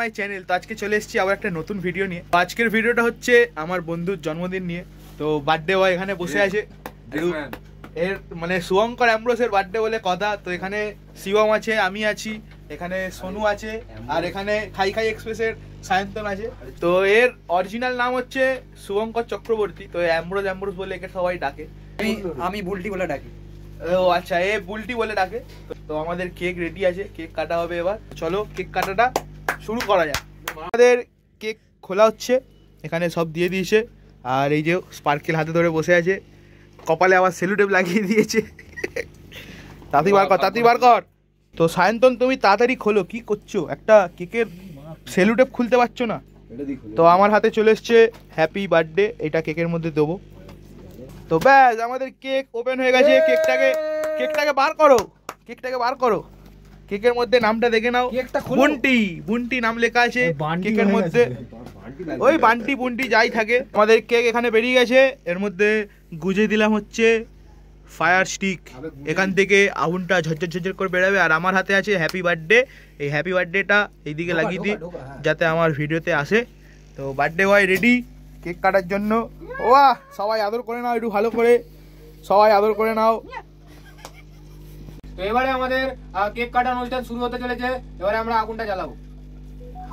My channel. তো আজকে চলে এসেছি আবার একটা নতুন ভিডিও নিয়ে। আজকের ভিডিওটা হচ্ছে আমার বন্ধুর জন্মদিন নিয়ে। তো বার্থডে বয় এখানে বসে আছে, এর মানে শুভঙ্কর অ্যামব্রোসের বার্থডে বলে কথা। তো এখানে শিবম আছে, আমি আছি, এখানে সোনু আছে, আর এখানে খাই খাই এক্সপ্রেসের সায়ন্তন আছে। তো এর অরিজিনাল নাম হচ্ছে শুভঙ্কর চক্রবর্তী। তো অ্যামব্রোস বলে একে সবাই ডাকে। আমি বুলটি বলে ডাকি। ও আচ্ছা, এ বুলটি বলে ডাকে। তো আমাদের কেক রেডি আছে, কেক কাটা হবে এবার। চলো কেক কাটাটা শুরু করা যাক। আমাদের কেক খোলা হচ্ছে, এখানে সব দিয়ে দিয়েছে। আর এই যে স্পার্কেল হাতে ধরে বসে আছে, কপালে আবার সেলুটেপ লাগিয়ে দিয়েছে। তাড়াতাড়ি বার কর। তো সায়ন্তন তুমি তাড়াতাড়ি খোলো, কি করছো? একটা কেকের সেলুটেপ খুলতে পারছো না? তো আমার হাতে চলে এসছে হ্যাপি বার্থডে, এটা কেকের মধ্যে দেবো। তো ব্যাস আমাদের কেক ওপেন হয়ে গেছে। কেকটাকে বার করো। কেকের মধ্যে নামটা দেখে নাও, বুন্টি নাম লেখা আছে কেকের মধ্যে। ওই বান্টি বুন্টি যাই থাকে। আমাদের কেক এখানে বেরিয়ে গেছে। এর মধ্যে গুজে দিলাম হচ্ছে ফায়ার স্টিক, এখান থেকে আগুনটা ঝরঝর করে বেরোবে। আর আমার হাতে আছে হ্যাপি বার্থডে। এই হ্যাপি বার্থডেটা এইদিকে লাগিয়ে দিই যাতে আমার ভিডিওতে আসে। তো বার্থডে বয় রেডি কেক কাটার জন্য। ওয়া সবাই আদর করে নাও, একটু ভালো করে সবাই আদর করে নাও। তো এবারে আমাদের কেক কাটার অনুষ্ঠান শুরু হতে চলেছে। এবারে আমরা আগুনটা জ্বালাবো।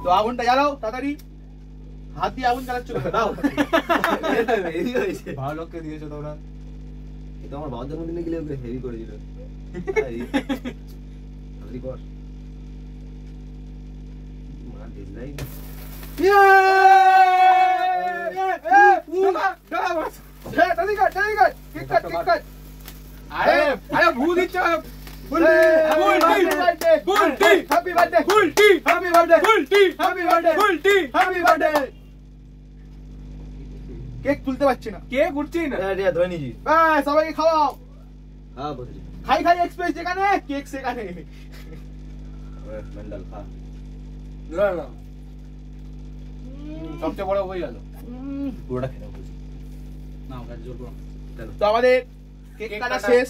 তো আগুনটা জ্বালাও তাড়াতাড়ি। হাত দিয়ে আগুন জ্বালাচ্ছ দাও। ভালো লোককে দিয়েছো তোমরা। এটা আমার বাবার জন্মদিনে গেলে ওকে হেভি করে দিল। তাড়াতাড়ি কর। মা দেখাই। আরে ভূ দিচ্ছ। কেক তুলতে পারছি না, কেক উঠছি না। ধরে নিয়েছি। সবাইকে খাওয়াও। হ্যাঁ বসে খাই খাই এক্সপ্রেস যেখানে কেক সেখানে। মেন্ডাল খা। সবচেয়ে বড় হয়ে গেল। পুরোটা খেতে হবে না, ওটা জোর করো। তো আমাদের কেক কাটা শেষ।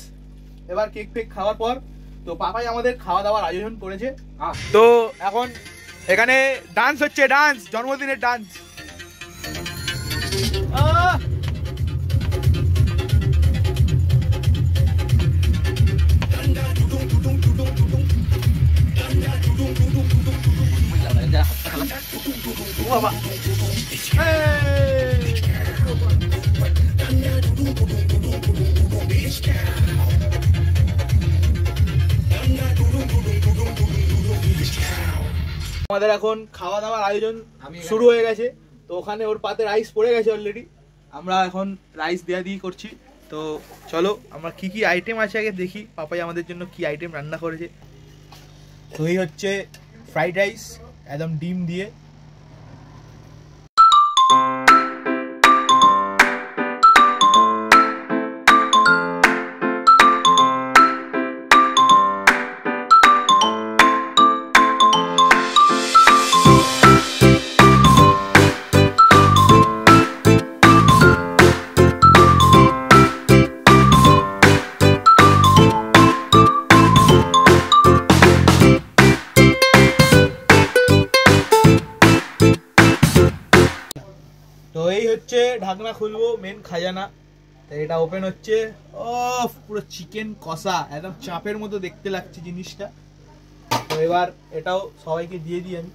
এবার কেক ফেক খাওয়ার পর তো পাপাই আমাদের খাওয়া দাওয়ার আয়োজন করেছে। তো এখন এখানে ডান্স হচ্ছে, ডান্স জন্মদিনের ডান্স। বাবা আমাদের এখন খাওয়া দাওয়ার আয়োজন শুরু হয়ে গেছে। তো ওখানে ওর পাতে রাইস পড়ে গেছে অলরেডি, আমরা এখন রাইস দেয়া দিয়ে করছি। তো চলো আমরা কি কি আইটেম আছে আগে দেখি পাপাই আমাদের জন্য কি আইটেম রান্না করেছে। তো এই হচ্ছে ফ্রাইড রাইস একদম ডিম দিয়ে। তো এই হচ্ছে ঢাকনা খুলবো, মেন খাজানা। তো এটা ওপেন হচ্ছে। ও পুরো চিকেন কষা, একদম চাপের মতো দেখতে লাগছে জিনিসটা। তো এবার এটাও সবাইকে দিয়ে দিই আমি।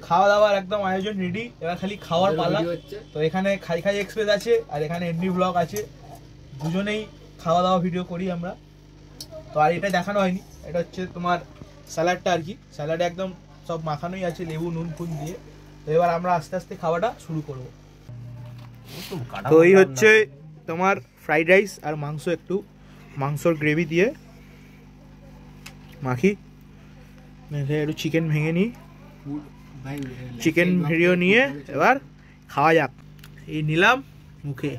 খাওয়া দাওয়ার একদম আয়োজন রেডি, এবার খালি খাওয়ার পালা। তো এখানে খাই খাই এক্সপ্রেস আছে আর এখানে এমনি ব্লগ আছে, দুজনেই খাওয়া দাওয়া ভিডিও করি আমরা। তো আর এটা দেখানো হয়নি, এটা হচ্ছে তোমার স্যালাডটা আর কি। স্যালাডে একদম সব মাখানোই আছে লেবু নুন ফুন দিয়ে। তো এবার আমরা আস্তে আস্তে খাওয়াটা শুরু করব। তো এই হচ্ছে তোমার ফ্রাইড রাইস আর মাংস, একটু মাংসর গ্রেভি দিয়ে মাখি। একটু চিকেন ভেঙে নিই, চিকেন ভিডিও নিয়ে এবার খাওয়া যাক। এই নিলাম মুখে।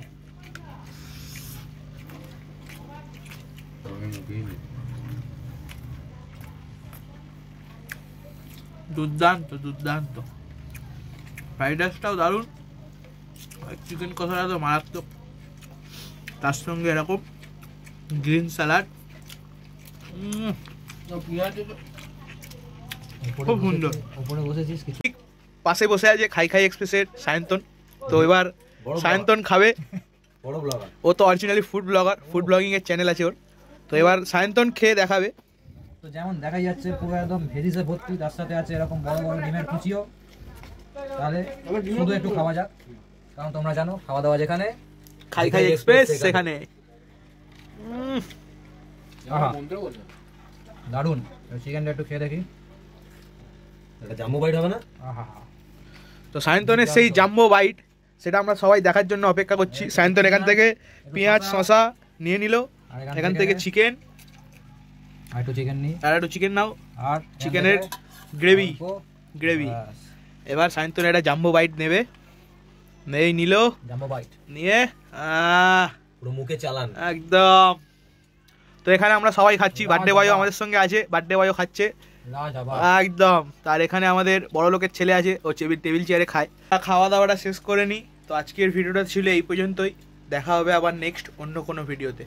দুর্দান্ত দুর্দান্ত, ফ্রাইড রাইসটাও দারুণ, চিকেন কষাটা তো মারাত্মক, তার সঙ্গে এরকম গ্রিন স্যালাড, খুব সুন্দর। উপরে বসেছিস কিছু পাশে বসে আছে খাই খাই এক্সপ্রেসের সায়ন্তন। তো এবার সায়ন্তন খাবে, বড় ব্লগার। ও তো originally food blogger, food blogging এর চ্যানেল আছে ওর। তো এবার সায়ন্তন খেয়ে দেখাবে। তো যেমন দেখা যাচ্ছে পুরো একদম ভেজিসে ভর্তি, তার সাথে আছে এরকম বড় বড় ডিমের কুচিও। তাহলে শুধু একটু খাওয়া যাক, কারণ তোমরা জানো খাওয়া দাওয়া যেখানে খাই খাই এক্সপ্রেস সেখানে। আহা, দারুণ। চিকেনটা একটু খেয়ে দেখি। একটা জাম্বো বাইট হবে না? আহা, তো সায়ন্তনের সেই জাম্বো বাইট, সেটা আমরা সবাই দেখার জন্য অপেক্ষা করছি। সায়ন্তন এখান থেকে পেঁয়াজ শসা নিয়ে নিল, আর এখান থেকে চিকেন, আর একটু চিকেন নিই, আর একটু চিকেন নাও, আর চিকেনের গ্রেভি অল্প, গ্রেভি। ব্যাস, এবার সায়ন্তন একটা জাম্বো বাইট নেবে, নেই নিল, জাম্বো বাইট। নিয়ে পুরো মুখে চালান। একদম। তো এখানে আমরা সবাই খাচ্ছি, বার্থডে বয়ও আমাদের সঙ্গে আছে, বার্থডে বয়ও খাচ্ছে লাজবাব। একদম। তার এখানে আমাদের বড় লোকের ছেলে আছে, ও টেবিল চেয়ারে খায়। খাওয়া দাওয়াটা শেষ করে নিই। তো আজকের ভিডিওটা ছিল এই পর্যন্তই, দেখা হবে আবার নেক্সট অন্য কোনো ভিডিওতে।